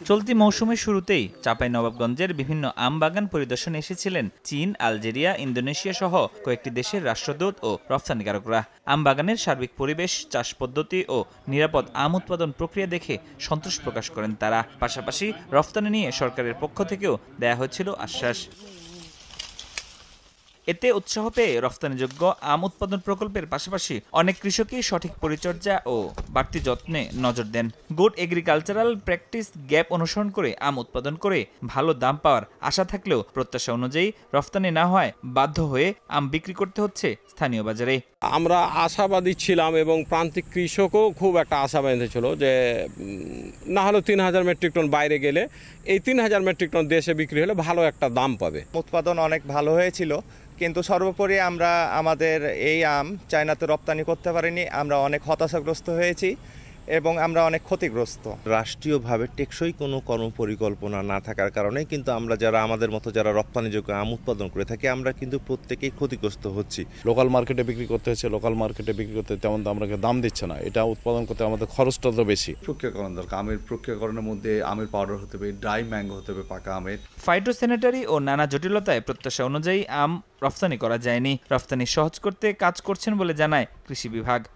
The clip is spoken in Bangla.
চলতি মৌসুমের শুরুতেই চাঁপাইনবাবগঞ্জের বিভিন্ন আম বাগান পরিদর্শনে এসেছিলেন চীন, আলজেরিয়া, ইন্দোনেশিয়া সহ কয়েকটি দেশের রাষ্ট্রদূত ও রফতানিকারকরা। আম বাগানের সার্বিক পরিবেশ, চাষ পদ্ধতি ও নিরাপদ আম উৎপাদন প্রক্রিয়া দেখে সন্তোষ প্রকাশ করেন তারা। পাশাপাশি রফতানি নিয়ে সরকারের পক্ষ থেকেও দেয়া হয়েছিল আশ্বাস। এতে উৎসাহ পেয়ে রফতানিযোগ্য আম উৎপাদন প্রকল্পের পাশাপাশি অনেক কৃষকই সঠিক পরিচর্যা ও বাড়তি যত্নে নজর দেন। গুড এগ্রিকালচারাল প্র্যাকটিস গ্যাপ অনুসরণ করে আম উৎপাদন করে ভালো দাম পাওয়ার আশা থাকলেও প্রত্যাশা অনুযায়ী রফতানি না হওয়ায় বাধ্য হয়ে আম বিক্রি করতে হচ্ছে স্থানীয় বাজারে। আমরা আশাবাদী ছিলাম এবং প্রান্তিক কৃষকও খুব একটা আশাবাদী ছিল যে না হলেও ৩,০০০ মেট্রিক টন বাইরে গেলে এই ৩,০০০ মেট্রিক টন দেশে বিক্রি হলে ভালো একটা দাম পাবে। উৎপাদন অনেক ভালো হয়েছিল, কিন্তু সর্বোপরি আমরা আমাদের এই আম চায়নাতে রপ্তানি করতে পারিনি। আমরা অনেক হতাশাগ্রস্ত হয়েছি এবং আমরা অনেক ক্ষতিগ্রস্ত। রাষ্ট্রীয়ভাবে টেকসই কোনো কর্মপরিকল্পনা না থাকার কারণে কিন্তু আমরা যারা আমাদের মতো যারা রপ্তানিযোগ্য আম উৎপাদন করে থাকি আমরা কিন্তু প্রত্যেকেই ক্ষতিগ্রস্ত হচ্ছি। লোকাল মার্কেটে বিক্রি করতে হচ্ছে, লোকাল মার্কেটে বিক্রি করতে তেমন আমরা দাম দিচ্ছে না। এটা উৎপাদন করতে আমাদের খরচটা তো বেশি। প্রক্রিয়াকরণ দরকার। আমের প্রক্রিয়াকরণের মধ্যে আমের পাউডার হতে হবে, ড্রাই ম্যাঙ্গো হতে হবে, পাকা আমের। ফাইটোস্যানিটারি ও নানা জটিলতায় প্রত্যাশা অনুযায়ী আম রফতানি করা যায়নি। রফতানি সহজ করতে কাজ করছেন বলে জানায় কৃষি বিভাগ।